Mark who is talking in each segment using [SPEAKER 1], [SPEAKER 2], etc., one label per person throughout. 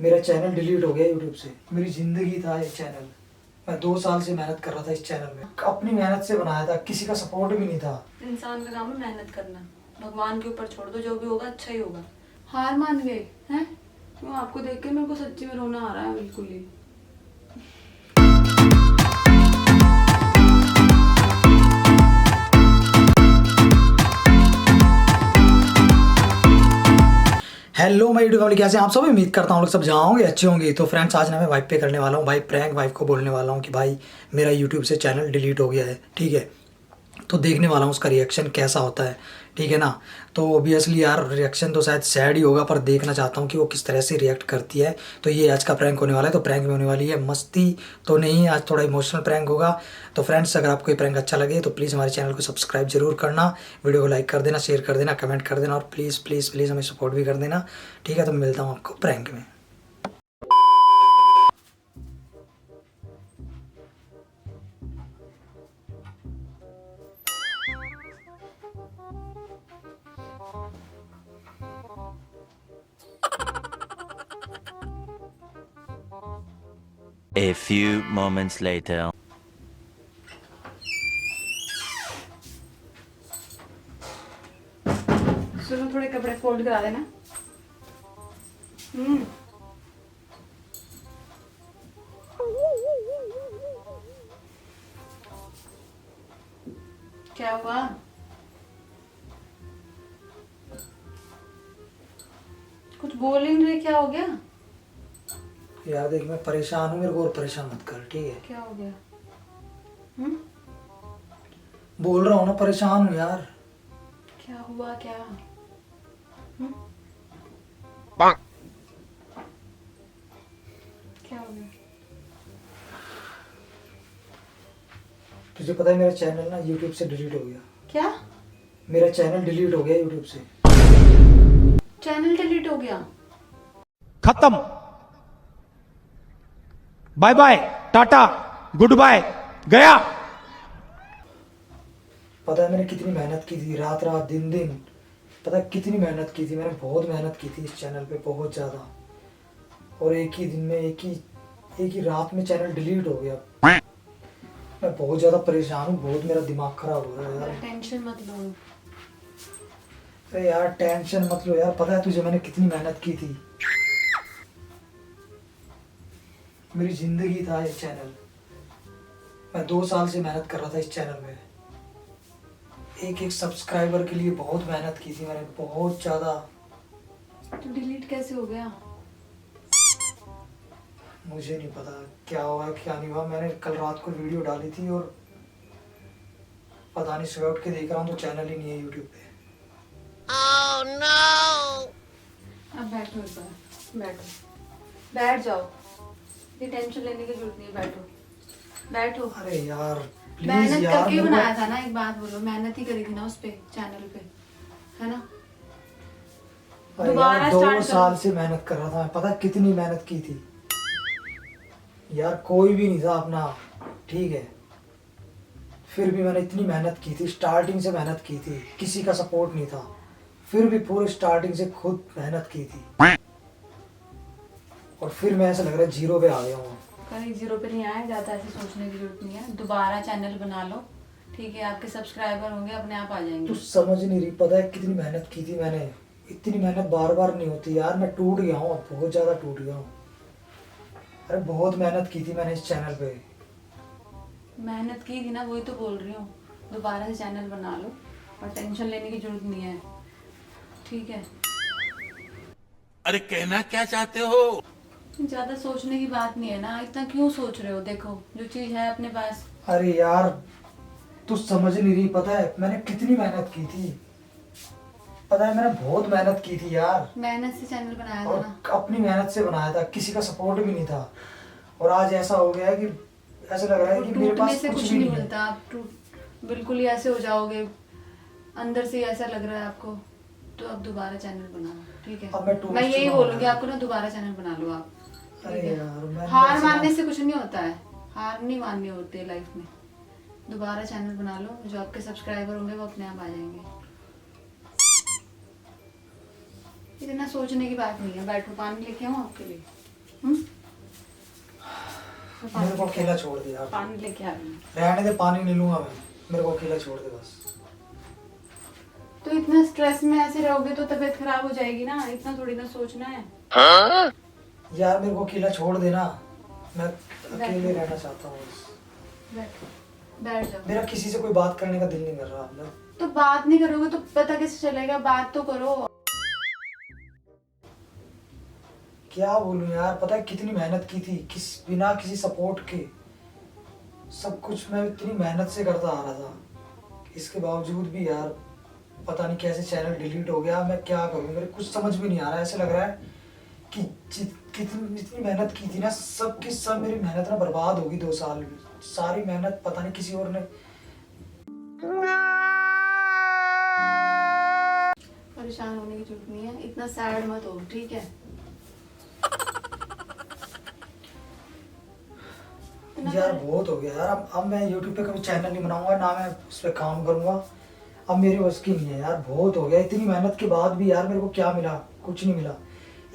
[SPEAKER 1] मेरा channel delete हो गया यूट्यूब से। मेरी जिंदगी था ये चैनल। मैं 2 साल से मेहनत कर रहा था इस चैनल में, अपनी मेहनत से बनाया था, किसी का सपोर्ट भी नहीं था।
[SPEAKER 2] इंसान का काम है मेहनत करना, भगवान के ऊपर छोड़ दो, जो भी होगा अच्छा ही होगा। हार मान गए हैं? क्यों? आपको देख के मेरे को सच्ची में रोना आ रहा है बिल्कुल ही।
[SPEAKER 1] हेलो माय यूट्यूब फैमिली, कैसे हैं आप सब? उम्मीद करता हूँ लोग सब जहाँ होंगे अच्छे होंगे। तो फ्रेंड्स, आज ना मैं वाइफ पे करने वाला हूँ, भाई प्रैंक वाइफ को बोलने वाला हूँ कि भाई मेरा यूट्यूब से चैनल डिलीट हो गया है, ठीक है। तो देखने वाला हूँ उसका रिएक्शन कैसा होता है, ठीक है ना। तो ओबियसली यार रिएक्शन तो शायद सैड ही होगा, पर देखना चाहता हूँ कि वो किस तरह से रिएक्ट करती है। तो ये आज का प्रैंक होने वाला है। तो प्रैंक में होने वाली है मस्ती, तो नहीं, आज थोड़ा इमोशनल प्रैंक होगा। तो फ्रेंड्स, अगर आपको ये प्रैंक अच्छा लगे तो प्लीज़ हमारे चैनल को सब्सक्राइब जरूर करना, वीडियो को लाइक कर देना, शेयर कर देना, कमेंट कर देना और प्लीज़ प्लीज़ प्लीज़ हमें सपोर्ट भी कर देना, ठीक है। तो मिलता हूँ आपको प्रैंक में।
[SPEAKER 3] A few moments later.
[SPEAKER 2] सुनो, थोड़े कपड़े फोल्ड करा देना। क्या हुआ? कुछ बोल ही नहीं रहे, क्या हो गया?
[SPEAKER 1] यार देख, मैं परेशान हूँ, मेरे को और परेशान मत कर, ठीक है।
[SPEAKER 2] क्या हो गया?
[SPEAKER 1] बोल रहा हूँ ना, परेशान हूँ यार।
[SPEAKER 2] क्या हुआ? क्या? क्या हो गया?
[SPEAKER 1] तुझे पता है मेरा चैनल ना यूट्यूब से डिलीट हो गया।
[SPEAKER 2] क्या?
[SPEAKER 1] मेरा चैनल डिलीट हो गया यूट्यूब से।
[SPEAKER 2] चैनल डिलीट हो गया?
[SPEAKER 4] खत्म, बाय बाय, टाटा, गुड बाय, गया।
[SPEAKER 1] पता है मैंने कितनी मेहनत की थी, रात रात दिन दिन। पता है कितनी मेहनत की थी मैंने, बहुत मेहनत की थी इस चैनल पे, बहुत ज़्यादा। और एक ही दिन में, एक ही रात में चैनल डिलीट हो गया। मैं बहुत ज़्यादा परेशान हूँ, बहुत मेरा दिमाग खराब हो रहा है यार।
[SPEAKER 2] टेंशन मत लो।
[SPEAKER 1] अरे यार टेंशन मत लो यार, पता है तुझे मैंने कितनी मेहनत की थी। मेरी जिंदगी था ये चैनल। मैं 2 साल से मेहनत कर रहा था इस चैनल में, एक एक सब्सक्राइबर के लिए बहुत मेहनत की थी मैंने, बहुत ज़्यादा।
[SPEAKER 2] तो डिलीट कैसे हो गया?
[SPEAKER 1] मुझे नहीं पता क्या हुआ क्या नहीं हुआ। मैंने कल रात को वीडियो डाली थी और पता नहीं, सुबह उठ के देख रहा हूँ तो चैनल ही नहीं है यूट्यूब पे।
[SPEAKER 3] Oh no!
[SPEAKER 2] अब बैठो, एक बार बैठो, बैठ जाओ। ये टेंशन लेने की जरूरत नहीं है, बैठो बैठो।
[SPEAKER 1] अरे यार प्लीज
[SPEAKER 2] मेहनत
[SPEAKER 1] यार,
[SPEAKER 2] करके ही
[SPEAKER 1] मेरे को-
[SPEAKER 2] बनाया था ना, एक बात बोलो, मेहनत ही करी थी ना उस पे, चैनल पे, है ना?
[SPEAKER 1] अरे
[SPEAKER 2] दोबारा
[SPEAKER 1] यार,
[SPEAKER 2] start
[SPEAKER 1] 2
[SPEAKER 2] करो।
[SPEAKER 1] साल से मेहनत कर रहा था मैं, पता है कितनी मेहनत की थी यार। कोई भी नहीं था अपना, ठीक है। फिर भी मैंने इतनी मेहनत की थी, स्टार्टिंग से मेहनत की थी, किसी का सपोर्ट नहीं था। फिर भी पूरे स्टार्टिंग से खुद मेहनत की थी, और फिर मैं ऐसा लग रहा है जीरो पे आ गया हूँ।
[SPEAKER 2] कहीं जीरो पे नहीं आए, ज़्यादा ऐसे सोचने की जरूरत नहीं है। दोबारा चैनल बना लो, ठीक है? आपके सब्सक्राइबर होंगे, अपने आप आ
[SPEAKER 1] तू
[SPEAKER 2] जाएंगे।
[SPEAKER 1] समझ नहीं रही, पता है कितनी मेहनत की थी मैंने। इतनी मेहनत बार बार नहीं होती यार। मैं टूट गया हूँ, अब बहुत ज़्यादा टूट गया हूँ। अरे बहुत मेहनत की थी मैंने इस चैनल पे।
[SPEAKER 2] मेहनत की थी ना, वही तो बोल रही हूँ। दोबारा से चैनल बना लो और टेंशन लेने की जरूरत नहीं है, ठीक है?
[SPEAKER 3] अरे कहना क्या चाहते हो?
[SPEAKER 2] ज़्यादा सोचने की बात नहीं है ना, इतना क्यों सोच रहे हो? देखो जो चीज़ है अपने पास।
[SPEAKER 1] अरे यार तू समझ नहीं रही, पता है मैंने कितनी मेहनत की थी। पता है मैंने बहुत मेहनत की थी यार,
[SPEAKER 2] मेहनत से चैनल बनाया था
[SPEAKER 1] और
[SPEAKER 2] ना।
[SPEAKER 1] अपनी मेहनत से बनाया था, किसी का सपोर्ट भी नहीं था। और आज ऐसा हो गया है कि ऐसा लग रहा है
[SPEAKER 2] वो
[SPEAKER 1] कि मेरे
[SPEAKER 2] टूटने
[SPEAKER 1] पास
[SPEAKER 2] से
[SPEAKER 1] कुछ
[SPEAKER 2] कुछ
[SPEAKER 1] भी
[SPEAKER 2] नहीं
[SPEAKER 1] नहीं है।
[SPEAKER 2] मिलता, आप बिल्कुल ही ऐसे हो जाओगे, अंदर से ही ऐसा लग रहा है आपको। तो अब दोबारा चैनल बनाओ, ठीक
[SPEAKER 1] अब
[SPEAKER 2] है?
[SPEAKER 1] मैं टूट
[SPEAKER 2] मैं यही
[SPEAKER 1] चुका हूँ
[SPEAKER 2] बोलूंगी
[SPEAKER 1] यार।
[SPEAKER 2] आपको ना, दोबारा चैनल बना लो आप, ठीक
[SPEAKER 1] अरे
[SPEAKER 2] है?
[SPEAKER 1] यार मैंने
[SPEAKER 2] हार
[SPEAKER 1] ऐसा-
[SPEAKER 2] मानने से कुछ नहीं होता है, हार नहीं माननी होती है लाइफ में। दोबारा चैनल बना लो, जो आपके सब्सक्राइबर होंगे वो अपने आप आ जाएंगे। इतना सोचने की बात नहीं है, बैठो, पानी लेके आऊँ आपके लिए?
[SPEAKER 1] मेरे को अकेला छोड़ दे यार।
[SPEAKER 2] पानी लेके आ रही हूँ।
[SPEAKER 1] रहने दे, पानी नहीं लूंगा मैं, मेरे को अकेला छोड़ दे बस।
[SPEAKER 2] तो इतना स्ट्रेस में ऐसे रहोगे तो तबीयत खराब हो जाएगी ना, इतना थोड़ी ना सोचना है।
[SPEAKER 1] यार मेरे को अकेला छोड़ देना, मैं अकेले रहना चाहता हूँ बस।
[SPEAKER 2] बैठ जाओ।
[SPEAKER 1] मेरा किसी से कोई बात करने का दिल नहीं कर रहा अब।
[SPEAKER 2] तो बात नहीं करोगे तो पता कैसे चलेगा, बात तो करो।
[SPEAKER 1] क्या बोलूं यार, पता है कितनी मेहनत की थी, बिना किसी सपोर्ट के सब कुछ मैं इतनी मेहनत से करता आ रहा था। इसके बावजूद भी यार पता नहीं कैसे चैनल डिलीट हो गया। मैं क्या करूं, मेरे कुछ समझ में नहीं आ रहा है। ऐसे लग रहा है कि कितनी जितनी मेहनत की थी ना, सब की सब मेरी मेहनत ना बर्बाद होगी। 2 साल में सारी मेहनत पता नहीं किसी और ने।
[SPEAKER 2] परेशान होने की जरूरत नहीं है, इतना सैड मत हो, ठीक है।
[SPEAKER 1] यार बहुत हो गया यार। अब मैं YouTube पे कभी चैनल नहीं बनाऊंगा, ना मैं उस पर काम करूंगा। अब मेरी बस की नहीं है यार, बहुत हो गया। इतनी मेहनत के बाद भी यार मेरे को क्या मिला, कुछ नहीं मिला।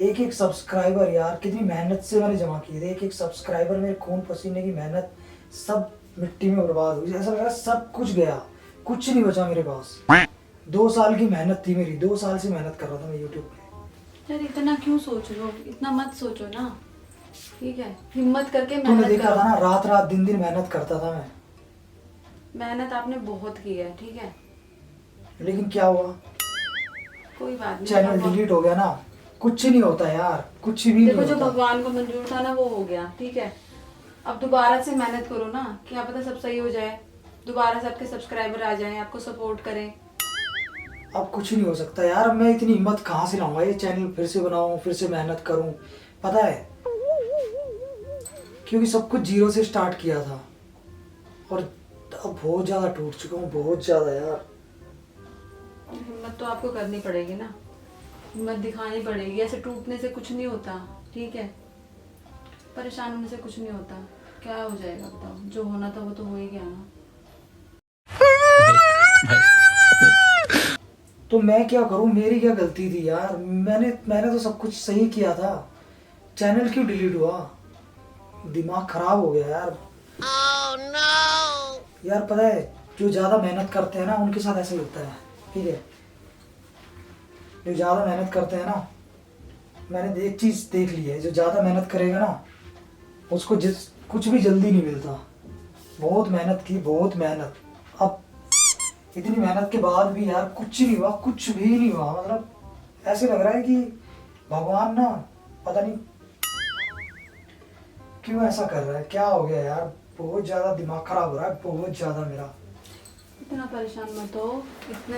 [SPEAKER 1] एक एक सब्सक्राइबर यार कितनी मेहनत से मैंने जमा किए थे, एक एक सब्सक्राइबर मेरे खून पसीने की मेहनत सब मिट्टी में बर्बाद हुई। ऐसा लगा सब कुछ गया, कुछ नहीं बचा मेरे पास। 2 साल की मेहनत थी मेरी, 2 साल से मेहनत कर रहा था मैं यूट्यूब पे।
[SPEAKER 2] यार इतना क्यों सोच रहे हो, इतना मत सोचो ना, ठीक है। हिम्मत करके
[SPEAKER 1] तूने
[SPEAKER 2] मेहनत
[SPEAKER 1] देखा
[SPEAKER 2] करो।
[SPEAKER 1] था ना, रात रात दिन दिन मेहनत करता था मैं।
[SPEAKER 2] मेहनत आपने बहुत की है, ठीक है।
[SPEAKER 1] लेकिन क्या हुआ,
[SPEAKER 2] कोई बात नहीं।
[SPEAKER 1] चैनल डिलीट हो गया ना। कुछ नहीं होता यार, कुछ भी नहीं
[SPEAKER 2] देखो जो
[SPEAKER 1] होता।
[SPEAKER 2] भगवान को मंजूर था ना वो हो गया, ठीक है। अब दोबारा से मेहनत करो ना, क्या पता सब सही हो जाए, दोबारा से आपके सब्सक्राइबर आ जाएं, आपको सपोर्ट करें।
[SPEAKER 1] अब कुछ नहीं हो सकता यार। मैं इतनी हिम्मत कहाँ से लाऊंगा, ये चैनल फिर से बनाऊं, फिर से मेहनत करूं, पता है। क्योंकि सब कुछ जीरो से स्टार्ट किया था और अब बहुत ज्यादा टूट चुका हूँ, बहुत ज्यादा यार।
[SPEAKER 2] हिम्मत तो आपको करनी पड़ेगी ना, हिम्मत दिखानी पड़ेगी। ऐसे टूटने से कुछ नहीं होता, ठीक है। परेशान होने से कुछ नहीं होता। क्या हो जाएगा बताओ, जो होना था वो तो हो ही गया ना।
[SPEAKER 1] तो मैं क्या करूं, मेरी क्या गलती थी यार। मैंने तो सब कुछ सही किया था। चैनल क्यों डिलीट हुआ, दिमाग खराब हो गया यार। यार पता है जो ज्यादा मेहनत करते हैं ना उनके साथ ऐसा ही होता है, ठीक है। जो ज्यादा मेहनत करते हैं ना, मैंने एक चीज देख ली है, जो ज्यादा मेहनत करेगा ना उसको कुछ भी जल्दी नहीं मिलता। बहुत मेहनत की, बहुत मेहनत। अब इतनी मेहनत के बाद भी यार कुछ नहीं हुआ, कुछ भी नहीं हुआ। मतलब ऐसे लग रहा है कि भगवान ना पता नहीं क्यों ऐसा कर रहा है, क्या हो गया यार। बहुत ज्यादा दिमाग खराब हो रहा है, बहुत ज्यादा मेरा।
[SPEAKER 2] इतना परेशान मत हो, इतने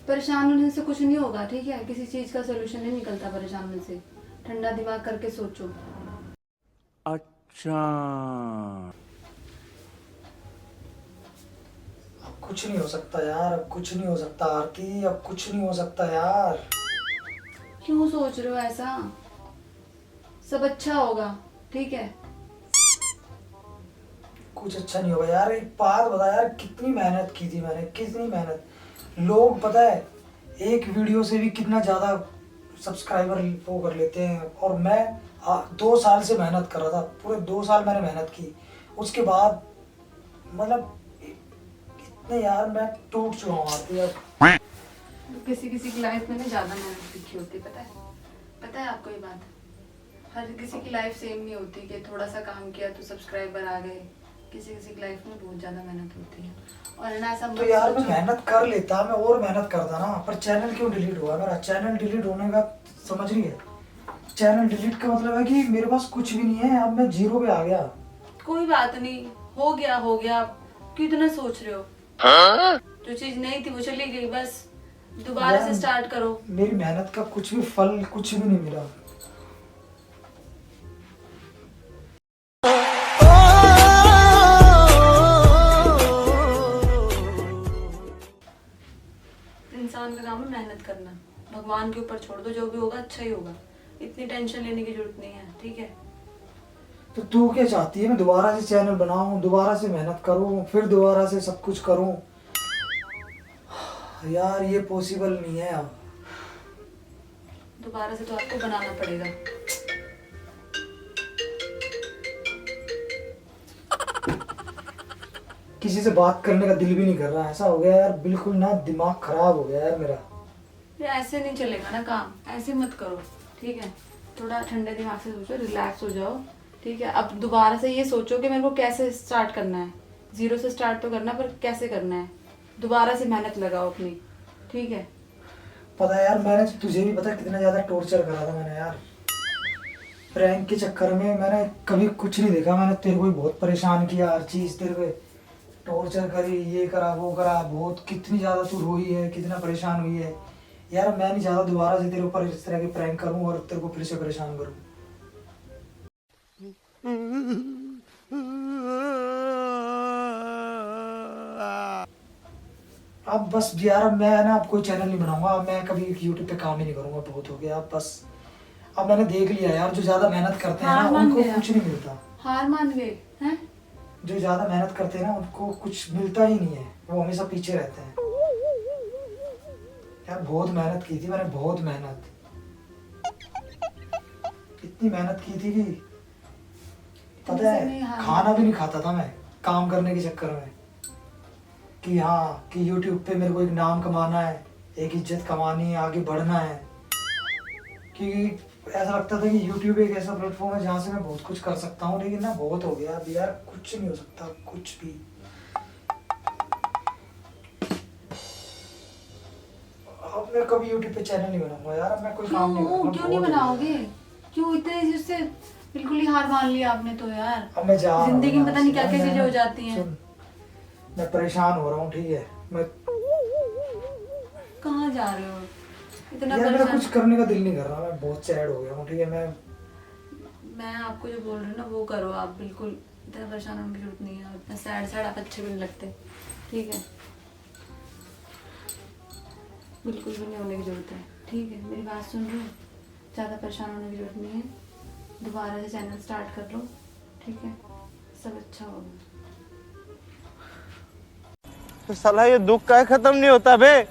[SPEAKER 2] परेशान होने से कुछ नहीं होगा, ठीक है। किसी चीज का सोल्यूशन नहीं निकलता परेशान होने से। ठंडा दिमाग करके सोचो।
[SPEAKER 3] अच्छा,
[SPEAKER 1] अब कुछ नहीं हो सकता यार, अब कुछ नहीं हो सकता आरती, अब कुछ नहीं हो सकता यार।
[SPEAKER 2] क्यों सोच रहे हो ऐसा, सब अच्छा होगा, ठीक है।
[SPEAKER 1] कुछ अच्छा नहीं होगा यार। एक बात बता यार, कितनी मेहनत की थी मैंने, कितनी मेहनत। लोग पता है एक वीडियो से भी कितना ज्यादा सब्सक्राइबर वो कर लेते हैं, और मैं 2 साल से मेहनत कर रहा था। पूरे 2 साल मैंने मेहनत की, उसके बाद मतलब इतने यार मैं टूट चुका हूँ आरती अब।
[SPEAKER 2] किसी किसी की लाइफ में ना ज्यादा मेहनत लिखी होती है, पता है आपको ये बात। हर किसी की लाइफ सेम नहीं होती कि थोड़ा सा काम किया तो सब्सक्राइबर आ गए। किसी किसी की लाइफ में बहुत ज्यादा मेहनत होती है, और ना ऐसा
[SPEAKER 1] तो यार मैं मेहनत कर लेता, मैं और मेहनत करता ना। पर चैनल क्यों डिलीट हुआ मेरा। चैनल डिलीट होने का समझ रही है, चैनल डिलीट का मतलब है कि मेरे पास कुछ भी नहीं है। अब मैं जीरो पे आ गया।
[SPEAKER 2] कोई बात नहीं, हो गया। क्यों इतना सोच रहे हो। जो चीज नहीं थी वो चली गई, बस दोबारा से स्टार्ट करो।
[SPEAKER 1] मेरी मेहनत का कुछ भी फल कुछ भी नहीं मिला।
[SPEAKER 2] इंसान का काम है मेहनत करना, भगवान के ऊपर छोड़ दो, जो भी होगा अच्छा ही होगा। इतनी टेंशन लेने की जरूरत नहीं है, ठीक है।
[SPEAKER 1] तो तू क्या चाहती है, मैं दोबारा से चैनल बनाऊं, दोबारा से मेहनत करूं, फिर दोबारा से सब कुछ करूं। यार ये पॉसिबल नहीं है अब।
[SPEAKER 2] दोबारा से तो आपको बनाना पड़ेगा।
[SPEAKER 1] किसी से बात करने का दिल भी नहीं कर रहा, ऐसा हो गया यार, बिल्कुल ना दिमाग खराब हो गया यार मेरा।
[SPEAKER 2] ये ऐसे नहीं चलेगा ना काम, ऐसे मत करो, ठीक है। थोड़ा ठंडे दिमाग से सोचो, रिलैक्स हो जाओ, ठीक है। अब दोबारा से ये सोचो कि मेरे को कैसे स्टार्ट करना है। 0 से स्टार्ट तो करना, पर कैसे करना है, दोबारा से मेहनत लगाओ अपनी, ठीक है।
[SPEAKER 1] पता है यार, मैंने तुझे भी पता कितना ज्यादा टॉर्चर करा था मैंने यार, प्रैंक के चक्कर में मैंने कभी कुछ नहीं देखा, मैंने तेरे को भी बहुत परेशान किया, हर चीज तेरे पे टॉर्चर करी, ये करा वो करा, बहुत कितनी ज्यादा तू रोई है, कितना परेशान हुई है यार। मैं नहीं चाहता दोबारा से तेरे ऊपर इस तरह के प्रैंक करूं और तेरे को फिर से परेशान करूं। अब बस यार, अब मैं ना अब कोई चैनल नहीं बनाऊंगा, अब मैं कभी यूट्यूब पे काम ही नहीं करूंगा, बहुत हो गया अब बस। अब मैंने देख लिया यार, जो ज्यादा मेहनत करते हैं
[SPEAKER 2] हार
[SPEAKER 1] ना
[SPEAKER 2] मान
[SPEAKER 1] उनको
[SPEAKER 2] गया।
[SPEAKER 1] कुछ नहीं मिलता।
[SPEAKER 2] हार मान गए हैं?
[SPEAKER 1] जो ज्यादा मेहनत करते हैं ना उनको कुछ मिलता ही नहीं है, वो हमेशा पीछे रहते हैं यार। बहुत मेहनत की थी मैंने, बहुत मेहनत, इतनी मेहनत की थी कि पता
[SPEAKER 2] से नहीं
[SPEAKER 1] है
[SPEAKER 2] हार
[SPEAKER 1] खाना भी नहीं खाता था मैं काम करने के चक्कर में, कि हाँ कि YouTube पे मेरे को एक नाम कमाना है, एक इज्जत कमानी है, आगे बढ़ना है। कि ऐसा लगता था कि YouTube एक ऐसा प्लेटफॉर्म है जहाँ से मैं बहुत कुछ कर सकता हूँ, लेकिन ना बहुत हो गया अब यार, कुछ नहीं हो सकता कुछ भी। अब मैं कभी YouTube पे चैनल नहीं बनाऊंगा यार, अब मैं कोई काम नहीं करूंगा।
[SPEAKER 2] क्यों नहीं
[SPEAKER 1] बहुत हो गया।
[SPEAKER 2] बनाओगे? क्यों इतने देर से बिल्कुल ही हार मान लिया आपने तो यार।
[SPEAKER 1] अब मैं जा रहा हूँ
[SPEAKER 2] जिंदगी में
[SPEAKER 1] यार,
[SPEAKER 2] पता नहीं क्या क्या
[SPEAKER 1] मैं-
[SPEAKER 2] चीजें हो जाती हैं।
[SPEAKER 1] सुन, मैं परेशान हो रहा हूँ, ठीक है। मैं
[SPEAKER 2] कहाँ जा रहे हो इतना
[SPEAKER 1] यार मेरा कुछ
[SPEAKER 2] परेशान?
[SPEAKER 1] करने का दिल नहीं कर रहा, मैं बहुत सैड हो गया हूँ, ठीक है।
[SPEAKER 2] मैं आपको जो बोल रही हूँ ना वो करो आप, बिल्कुल इतना परेशान होने की जरूरत नहीं है। इतना सैड सैड आप अच्छे भी नहीं लगते, ठीक है। बिल्कुल भी नहीं होने की जरूरत है, ठीक है। मेरी बात सुन रहे हो? ज़्यादा परेशान होने की जरूरत नहीं है, दोबारा से चैनल स्टार्ट कर लो, ठीक है। सब अच्छा होगा।
[SPEAKER 5] तो साला ये दुख का खत्म नहीं होता बे।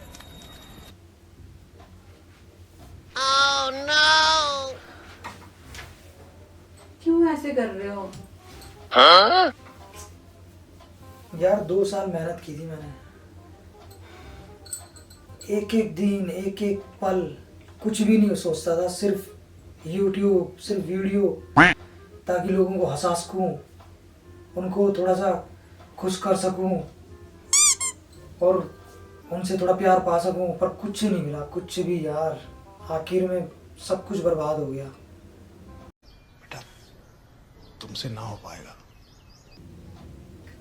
[SPEAKER 2] क्यों ऐसे कर रहे हो?
[SPEAKER 1] यार 2 साल मेहनत की थी मैंने, एक एक दिन एक एक पल कुछ भी नहीं सोचता था, सिर्फ YouTube, सिर्फ वीडियो, ताकि लोगों को हंसा सकूं, उनको थोड़ा सा खुश कर सकूं और उनसे थोड़ा प्यार पा सकूं, पर कुछ नहीं मिला, कुछ भी यार। आखिर में सब कुछ बर्बाद हो गया।
[SPEAKER 3] बेटा तुमसे ना हो पाएगा।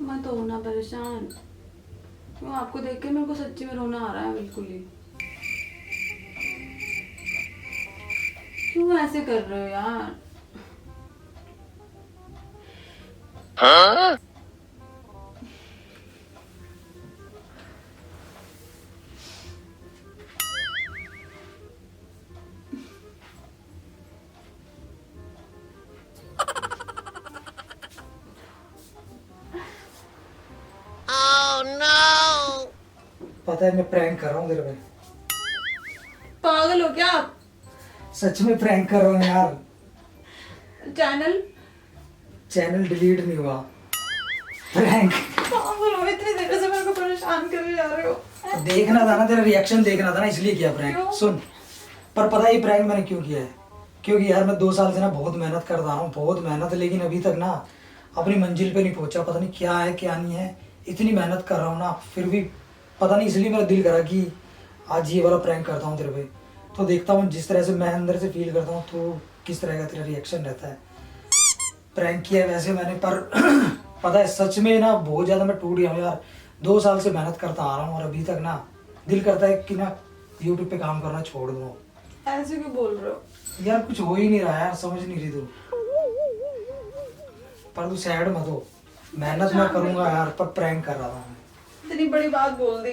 [SPEAKER 2] मत हो ना परेशान, क्यों? आपको देख के मेरे को सच्ची में रोना आ रहा है बिल्कुल ही। क्यों ऐसे कर रहे हो यार?
[SPEAKER 1] पता है मैं प्रैंक कर रहा हूँ तेरे पे,
[SPEAKER 2] पागल हो क्या आप?
[SPEAKER 1] सच में प्रैंक कर रहा हूँ यार। चैनल डिलीट नहीं हुआ, प्रैंक।
[SPEAKER 2] पागल हो, इतनी देर से मेरे को परेशान कर जा रहे हो।
[SPEAKER 1] देखना था ना, तेरा रिएक्शन देखना था ना, इसलिए किया प्रैंक।
[SPEAKER 2] क्यों?
[SPEAKER 1] सुन, पर पता है ये प्रैंक मैंने क्यों किया है? क्योंकि यार मैं 2 साल से ना बहुत मेहनत कर रहा हूँ, बहुत मेहनत, लेकिन अभी तक ना अपनी मंजिल पे नहीं पहुंचा। पता नहीं क्या है क्या नहीं है, इतनी मेहनत कर रहा हूँ ना, फिर भी पता नहीं, इसलिए मेरा दिल करा कि आज ये वाला प्रैंक करता हूँ तेरे पे। तो देखता हूँ जिस तरह से मैं अंदर से फील करता हूँ तो किस तरह का तेरा रिएक्शन रहता है। प्रैंक किया है वैसे मैंने, पर पता है सच में ना बहुत ज़्यादा मैं टूट गया हूँ यार। 2 साल से मेहनत करता आ रहा हूँ और अभी तक ना दिल करता है कि ना यूट्यूब पे काम करना छोड़ दूँ।
[SPEAKER 2] ऐसे क्यों बोल रहे हो?
[SPEAKER 1] यार कुछ हो ही नहीं रहा यार, समझ नहीं रही तू। पर तू सैड मत हो, मेहनत मैं करूंगा यार, पर प्रैंक कर रहा था मैं।
[SPEAKER 2] इतनी बड़ी बात बोल दी।